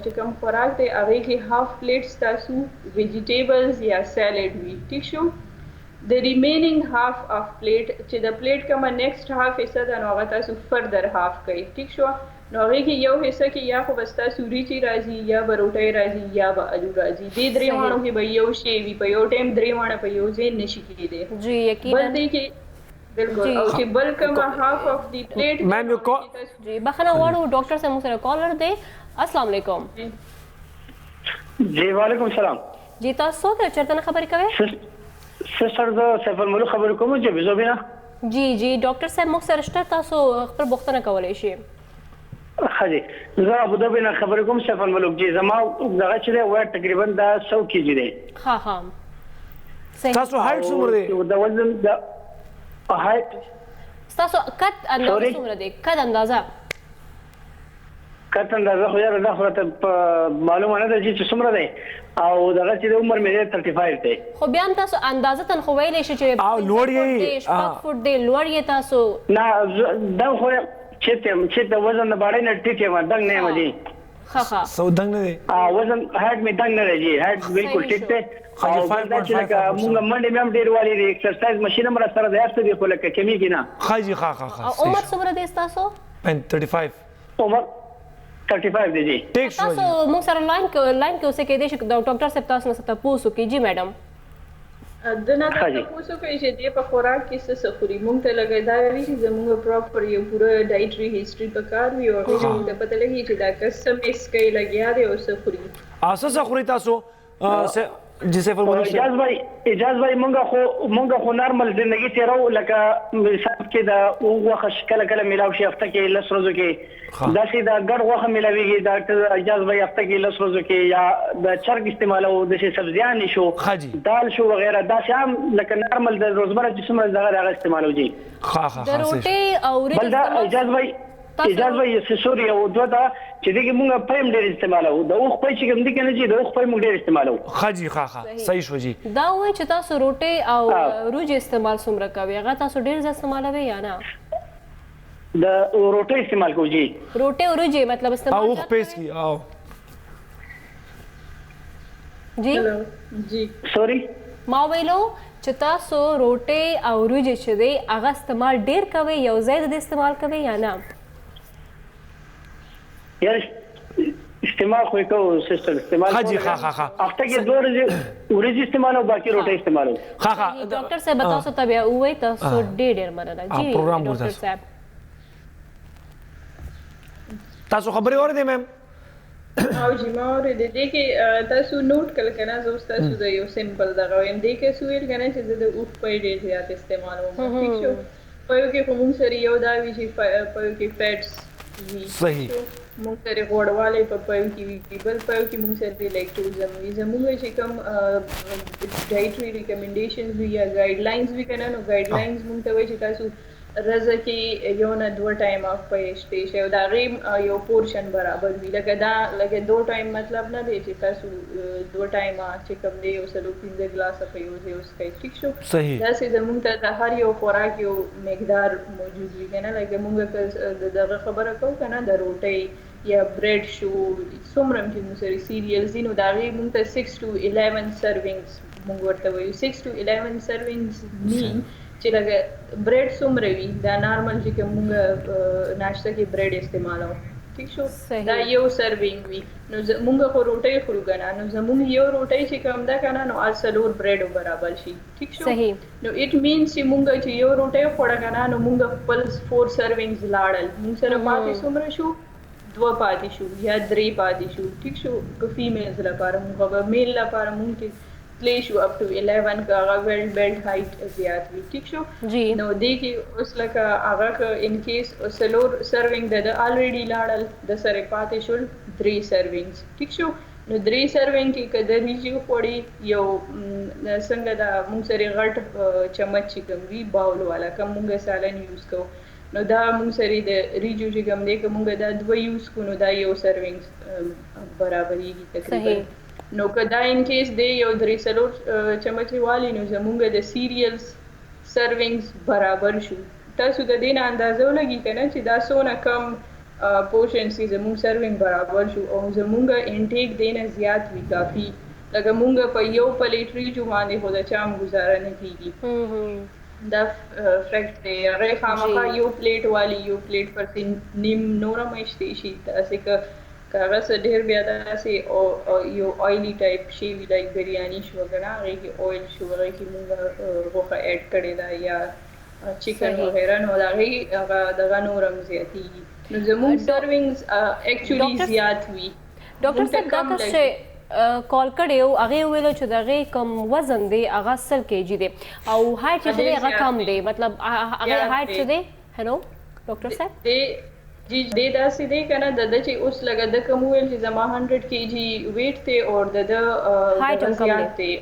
چې کوم خوراک دی هغه کې هاف پلیټ تاسو ویجیټیبلز یا سیلډ وي. ٹھیک شو د ریمینینګ هاف اف پلیټ چې د پلیټ کوم نیکسټ هاف حصہ ده نو هغه تاسو فردر هاف کوي. ٹھیک شو نو هغه کې یو حصہ کې یا خو بس تاسو ریچی راځي یا بروټي راځي یا به الو راځي. دې درې وانو کې به یو شی وي په یو ټیم درې وانه په یو ځای نشي کېدی. جی یقینا بل دې کې بالکل او چې بل کوم هاف اف دی پلیټ میم یو کو جی بخنه وړو ډاکټر صاحب موږ سره کالر دی. السلام علیکم. جی وعلیکم السلام. جی تاسو ته چرته خبرې کوئ؟ سسټر زه سیف الملک خبرې کوم چې بزوبینا. جی ډاکټر صاحب موږ سره شته تاسو خپل پوښتنه کولای شئ. خاجي زه ابو ظبي نه خبرې کوم سیف الملک جی زما دغه چې دی وایي تقریبا دا 100 کیجی دی. ها تاسو هایټ څومره دی؟ د وزن د هایټ تاسو کټ اندازه څومره دی؟ کټ اندازه خو یاره دا خو ته معلومه نه ده چې څومره دی او دغه چې د عمر مې 35 دی. خو بیا هم تاسو اندازه تن خو ویلی شئ چې لوړ یې 6 فوټ دی لوړ یې تاسو نه دا خو چې د وزن د باندې نه ټیټه ما دنګ نه مې دي. ها سو دنګ نه دی وزن هایټ مې دنګ نه دی. هایټ بالکل ټیټ دی او دا چې لکه موږ منډه مې هم ډیر والی دی ایکسرسایز ماشين هم را سره دی هر څه دی خو لکه کمیږي نه. خاجي ها عمر څومره دی تاسو؟ 35 عمر 35 دی. ټیک شو تاسو موږ سره لاین کې اوسې کې دي چې ډاکټر صاحب تاسو نه تاسو کوي. جی میډم دنه تاسو کوي چې د په خوراک کې څه خوري مونږ ته لګي دا وی چې زموږ پراپر یو پوره ډایټري هیستوري پکار وي او موږ ته پته لګي چې دا کسم اسکای لګیا دی او څه خوري. اساسه خوري تاسو جی سیف الملک مونږ خو نارمل ژوندۍ تیرو لکه مثال کې دا وغه کله ملاو شي هفته کې لس ورځو کې دا چې دا ګډ وغه ملاويږي ډاکټر اجازه وي هفته کې لس ورځو کې یا د چرګ استعمالو د سبزیان شو دال شو وغیرہ دا شام لکه نارمل د روزمره جسم دغه استعمالو جی د روټي او ورې اجازه وي سوري او دوه چې دغه موږ پایم ډېر استعمالو د اوخ پای چې کوم دي کنه چې د اوخ پای موږ ډېر استعمالو صحیح شو جی دا وای چې تاسو روټي او روج استعمال څومره کوي هغه تاسو ډېر ځله استعمالوي یا نه د روټي استعمال کوو جی روټي او روج مطلب استعمال اوخ پیس کی او جی سوري ما ویلو چې تاسو روټي او روج چې دی هغه استعمال ډېر کوي یو ځای د استعمال کوي یا نه یار استعمال خو کو سیستم استعمال ها جی ها هفته کې دوه ورځې استعمال او باقي روټي استعمال ډاکټر صاحب تاسو ته بیا وای تاسو ډېر مننه جی ډاکټر صاحب تاسو خبرې اورئ میم او جی ما اورېدې دې کې تاسو نوٹ کړل کنه زه تاسو د یو سیمپل دغه وایم دې کې سویل کنه چې د اوف په ډېر زیات استعمالوم ٹھیک شو په یو کې کوم سری یو دا وی چې په یو کې فیټس صحیح مونږ سره غوړواله په پاو کې بل پاو کې مونږ سره لیکټوز زموږ چې کوم ډایټري ریکمنډیشنز وی یا ګایډلاینز وی کنه نو ګایډلاینز مونږ ته وایي چې تاسو رزه کې یو نه دوه ټایم اف پېشته شي او دا غیم یو پورشن برابر وی لکه دوه ټایم مطلب نه دی چې تاسو دوه ټایم چې کوم دی او سلو 15 ګلاس په یو ځای اوس کوي ٹھیک شو دا چې زموږ ته د هر یو خوراک یو مقدار موجود وي کنه لکه مونږ دغه خبره کوو کنه د روټي یا بریډ شو څومره چې موږ سره سیریلز دي نو دا غي موږ ته 6 to 11 سروینګز موږ ورته وایو 6 to 11 سروینګز مين چې لکه بریډ څومره وي دا نارمل چې موږ ناشته کې بریډ استعمالو ٹھیک شو دا یو سروینګ وي نو موږ خو روټي خورو کنه نو زموږ یو روټي چې کوم دا کنه نو ارسلور بریډ برابر شي ٹھیک شو نو اټ مینز چې موږ چې یو روټي خوړه کنه نو موږ خپل 4 سروینګز لاړل موږ سره پاتې څومره شو دوه پاتې شو یا درې پاتې شو ټیک شو که فیمیلز لپاره موږ به میل لپاره موږ پلی شو اپ ټو 11 کا هغه ویل بیلټ هایټ زیات وي ټیک شو نو دې کې اوس لکه هغه ان کیس سلور سروینګ د الریډي لاړل د سره پاتې شول 3 سروینګز ټیک شو نو 3 سروینګ کې کده ریجیو خوړی یو څنګه دا موږ سره غټ چمچ کوم وی باول والا کوم موږ سالن یوز کوو نو دا موږ سره د ریجیو چې کوم دی کومه دا دوه یوز کو نو دا یو سروینګز برابرېږي تقریبا نو کدا ان کیس دی یو درې سلور چمچي والی نو زمونږ د سیریلز سروینګز برابر شو تاسو د دې نه اندازه ولګی کنه چې دا سونه کم پورشن سي زمونږ سروینګ برابر شو او زمونږ انټیک دینه زیات وی کافی لکه مونږ په یو پلیټ ریجو باندې خو د چام گزاره نه کیږي دا فیکټ دی هغه خامخا یو پلیټ والی یو پلیټ پر نیم نورم اشته شي تاسو کاغذ ډیر بیا داسې او یو آیلی ټایپ شی وی لایک بریانی شو وغیرہ هغه کې آیل شو هغه کې موږ غوښه اډ کړی دا یا چکن وغیرہ نو هغه دغه نورم زیاتی نو زموږ سروینګز اکچولی زیات وی ډاکټر صاحب دا تاسو کال کړو هغه ویلو چې دغه کم وزن دی هغه 100 kg دی او هایټ چې دی هغه کم دی مطلب هغه هایټ چې دی هلو ډاکټر صاحب جی دې داسې دی کنه د چې اوس لګا د کوم ویل چې زما 100 kg ویټ ته او د هایټ کم دی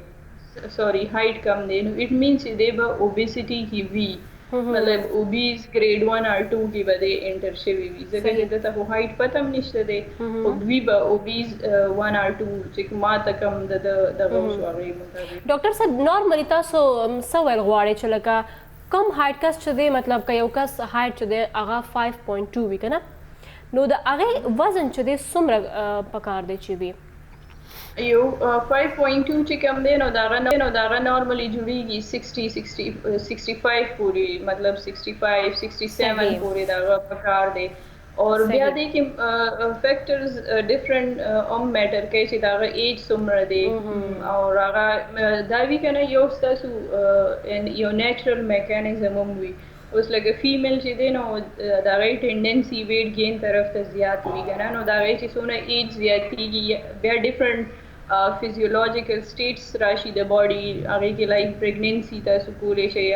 سوري هایټ کم دی نو اټ مینز چې دی به اوبیسিটি کی وی مطلب اوبیز گریډ 1 اور 2 کې بده انټر شوی وی ځکه چې د ته هایټ پتم نشته دی او وی به اوبیز 1 اور 2 چې ما ته کم د غوښواري مطابق ډاکټر صاحب نورمالي تاسو سوال غواړئ چې لکه کم هایټ کس چې دی مطلب که یو کس هایټ چې دی هغه 5.2 وي که نه نو د هغې وزن چې دی څومره پکار دی چې وي یو 5.2 چې کوم دی نو دا هغه نارملی جوړیږي 65 پورې مطلب 65 67 پورې دا پکار دی اور بیا دی کې فیکٹرز ډیفرنٹ میټر کوي چې دا ایج څومره دی او هغه دا وی کنه یو تاسو یو نیچرل میکانیزم هم وي اوس لکه فیمیل چې دی نو دا غي ټینډنسي ویټ گین طرف ته زیات وي کنه نو دا غي چې څونه ایج زیات کیږي بیا ډیفرنٹ فزیولوژیکل سټیټس راشي د باډي هغه کې لایک پریګننسي تاسو کولې شي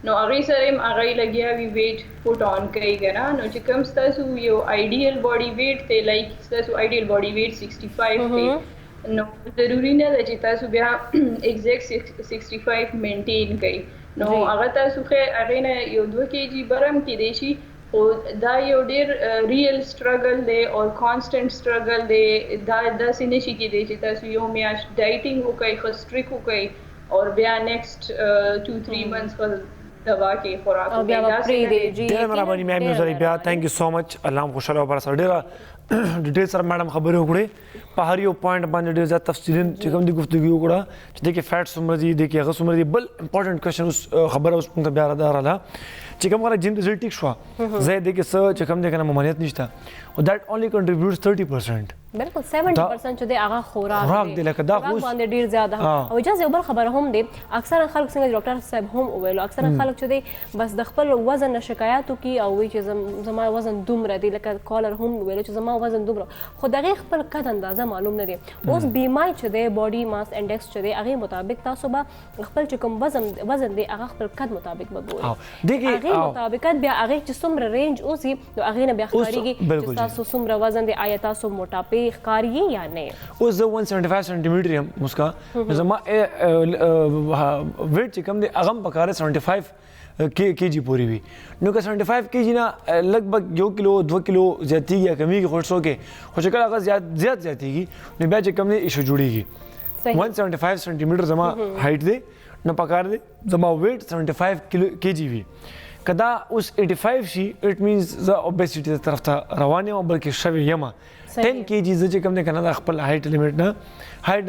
نو هغه سره هم هغه لګیا وی ویټ پټ اون کوي کنه نو چې کوم تاسو یو آیډیل باډي ویټ ته لایک تاسو آیډیل باډي ویټ 65 دی نو ضروری نه ده چې تاسو بیا ایگزیکټ 65 مینټین کړئ نو هغه تاسو خو هغه نه یو 2 kg برم کې دی شي او دا یو ډیر ریل سټرګل دی او کانسټنټ سټرګل دی دا داسې نشي کېدی چې تاسو یو میاشت ډایټینګ وکړئ خو سټریک وکړئ او بیا نیکسټ 2-3 منثs دوا کې خوراک بیا پری دی جی ډیر مهرباني مې زری بیا ثانک یو سو مچ الله هم خوشاله او سره ډیر ډیټیل سره میډم خبرې وکړې په هر یو پوینټ باندې ډیر زیات تفصیلا چې کوم دی گفتگو وکړه چې د کې فیټ څومره دي د کې هغه څومره دي بل امپورټنت کوېسچن خبره اوس موږ بیا راځه چې کوم غره جیم رزلټ ټیک شو زه د کې څه چې کوم دی کنه ممانعت نشته او دیٹ اونلی کنټریبیوټس 30% بالکل 70% چې دی هغه خوراک دی لکه دا خو باندې ډیر زیاده او اجازه یو بل خبره هم دی اکثر خلک څنګه ډاکټر صاحب هم ویلو اکثر خلک چې دی بس د خپل وزن شکایتو کی او وی چې زما وزن دومره دی لکه کالر هم ویلو چې زما وزن دومره خو دغه خپل قد اندازه معلوم نه دی اوس بیمای چې دی باډي ماس انډیکس چې دی هغه مطابق تاسو به خپل چې کوم وزن دی هغه خپل قد مطابق به ګورئ هغه مطابقت بیا هغه چې څومره رینج اوسي نو هغه نه بیا ښکارېږي چې تاسو څومره وزن دی آیا تاسو موټاپې ښکاري یا نه اوس زه 175 سنټیمیټر یم مسکا زما ویټ چې کوم دی هغه په کار 75 kg پوری وي نو که 75 kg نه لګبګ 1 کیلو 2 کیلو زیاتیږي یا کمیږي خو څو کې خو چې کله هغه زیاتیږي نو بیا چې کوم دی ایشو جوړیږي 175 سنټیمیټر زما هایټ دی نو په کار دی زما ویټ 75 kg وي کدا اوس 85 شي اټ مینز زه اوبیسټی طرف ته روان یم بلکې شوی یم 10 kg زه چې کوم دی کنه د خپل هایټ لیمټ نه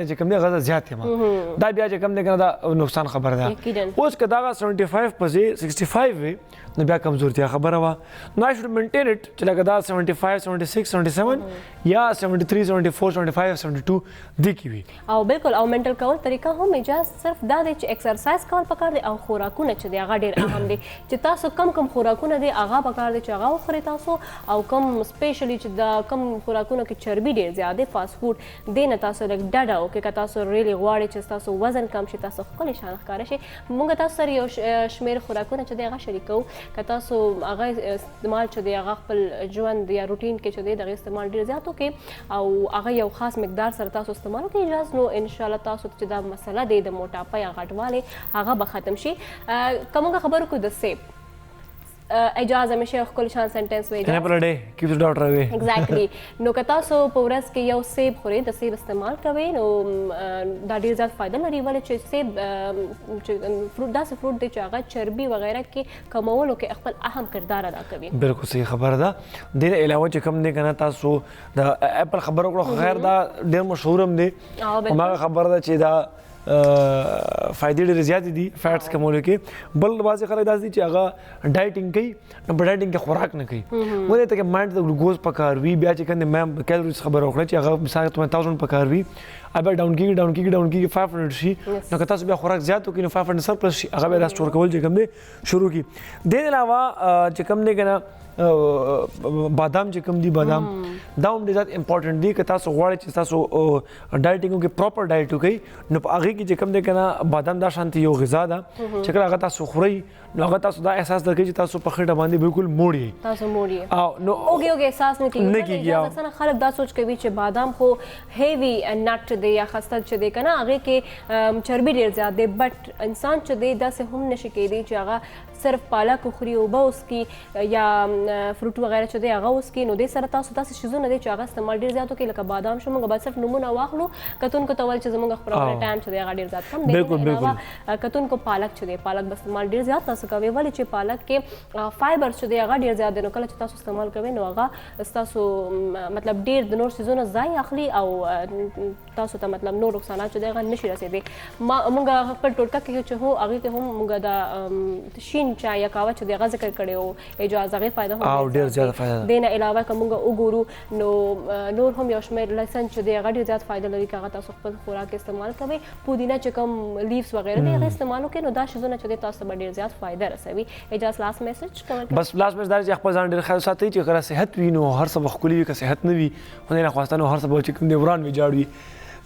چې کوم دی غزه زیات یم دا بیا چې کوم دی کنه دا نقصان خبره ده اوس کدا 75 په 65 وي نو بیا کمزورتیا خبره وا نو آی شوډ مینټین اټ چې لکه دا 75 76 77 یا 73 74 75 72 دی کی وي او بالکل او منټل کول طریقه هم اجازه صرف دا دی چې ایکسرسایز کول پکار دی او خوراکونه چې دی هغه ډیر اهم دي چې تاسو کم خوراکونه دی هغه پکار دی چې هغه وخورئ تاسو او کم سپیشلی چې دا کم خوراکونه کې چربي ډیر زیاده فاست فود دینه تاسو لګ ډاډه او کې تاسو ریلی غواړئ چې تاسو وزن کم شي تاسو خپل شان ښکار شي موږ تاسو سره یو شمیر خوراکونه چې دی هغه شریکو که تاسو هغه استعمال چې دی هغه خپل ژوند یا روټین کې چې دی دغه استعمال ډیر زیات وکړي او هغه یو خاص مقدار سره تاسو استعمال وکړئ اجازه نو ان شاء الله تاسو چې دا مسله دی د موټاپا یا غټواله هغه به ختم شي کومه خبرو کو د سیب اجازه مشه خپل شان سنټنس وایي نه پر ډے کیپ د ډاکټر وی ایگزیکټلی نو که تاسو په ورځ کې یو سیب خورئ د سیب استعمال کوئ نو دا ډیر زیات فایده لري ولې چې سیب فروټ داسې فروټ دی چې هغه چربي وغیره کې کمولو کې خپل اهم کردار ادا کوي بالکل صحیح خبره ده د علاوه چې کوم دی کنه تاسو د اپل خبره کړو خیر دا ډیر مشهور هم دی ما خبره ده چې دا فائدې ډېرې زیاتې دي فیټس کمولو کې بل بعضې خلک داسې دي چې هغه ډایټینګ کوي نو په ډایټینګ کې خوراک نه کوي ولې ته کې مایند ته ګلوکوز پکار وي بیا چې کوم میم کیلوریز خبره وکړه چې هغه مثال ته 1000 پکار وي ابا ډاون کیږي 500 شي نو که تاسو بیا خوراک زیات وکړئ نو 500 سر پلس شي هغه بیا دا سټور کول چې کوم دی شروع کی د علاوه چې کوم دی کنه بادام چې کوم دي بادام دا هم ډېر زیات امپورټنټ دي که تاسو غواړئ چې تاسو ډایټینګ وکړئ پراپر ډایټ وکړئ نو په هغې کې چې کوم دی که نه بادام دا شانتې یو غذا ده چې کله هغه تاسو خورئ نو هغه تاسو دا احساس درکوي چې تاسو په خېټه باندې بالکل موړ یې نو اوږې احساس نه کېږي اکثره خلک دا سوچ کوي چې بادام خو هیوي نټ دی یا خسته چې دی که نه هغې کې چربي ډېر زیات دی بټ انسان چې دی داسې هم نشي کېدی چې هغه صرف پالک وخوري اوبه وڅکي یا فروټ وغیره چې دی هغه وڅکي نو دې سره تاسو داسې شیزونه دی چې هغه استعمال ډېر زیات وکړي لکه بادام شو موږ باید صرف نومونه واخلو کتونکو ته ویل چې زموږ خپرونه ټایم چې دی هغه ډېر زیات کم دی علاوه کتونکو پالک چې دی پالک به استعمال ډېر زیات تاسو کوئ ولې چې پالک کې فایبر چې دی هغه ډېر زیات دی نو کله چې تاسو استعمال کوئ نو هغه ستاسو مطلب ډېر د نور شیزونه ځای اخلي او تاسو ته مطلب نور نقصانات چې دی هغه نشي رسېدی موږ خپل ټوټکه کې چې هو هغې کې هم موږ د شین چای یا قهوه چې دی هغه ذکر کړی و اجازه هغې فایده هم ډېر زیاته فایده دې نه علاوه که موږ وګورو نو نور هم یو شمېر لسن چې دی هغه ډېر زیات فایده لري که هغه تاسو خپل خوراک استعمال کوئ پودینه چې کوم لیفز وغیره دی هغه استعمال وکړئ نو دا شیزونه چې دی تاسو ته به ډېر زیات فایده رسوي اجازه لاست میسج بس لاست میسج دا چې خپل ځان ډېر خیال ساتئ چې که صحت وي نو هر څه به ښکلي وي که صحت نه وي خدای نخواسته نو هر څه به چې کوم دی وران وي جاړ وي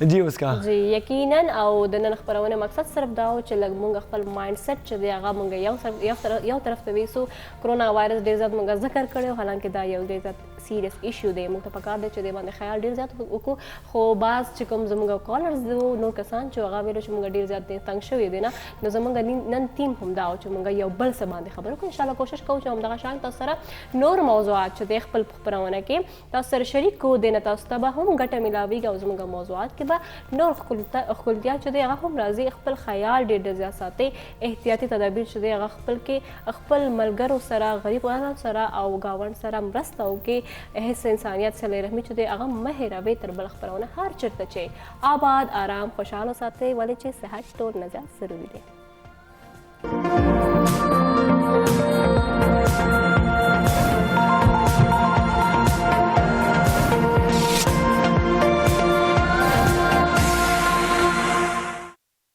جی उसका جی یقینا او د نن خبرونه مقصد صرف دا و چې لږ مونږ خپل مایند سیټ چې دی هغه مونږ یو طرف ته ویسو کرونا وایرس ډېر زیات مونږ ذکر کړی حالانکه دا یو ډېر زیات سیریس ایشو دی مونږ ته پکار دی چې دې باندې خیال ډېر زیات وکړو خو بعض چې کوم زموږ کالرز دي نور کسان چې هغه ویلو چې مونږ ډېر زیات تنګ شوي دي نه نو زموږ نن ټیم هم دا و چې مونږ یو بل څه باندې خبرو کوو انشاءالله کوشش کوو چې همدغه شان تاسو سره نور موضوعات چې د خپل خبرونه کې تاسو سره شریک کوو د نه تاسو ته به هم ګټه ملاویږي او زموږ موضوعات کې به نور خپلتیا چې دی هغه هم راځي خپل خیال ډېر زیات ساتي احتیاطي تدابیر چې دی هغه خپل کې خپل ملګرو سره غریبانو سره او ګاونډ سره مرسته وکړي حس انسانیت صله رحمي چې دی هغه مه هېروئ تر بل خپرونه هر چېرته چې آباد آرام خوشحاله ساتئ ولې چې صحت ټول نه زیات ضروري دی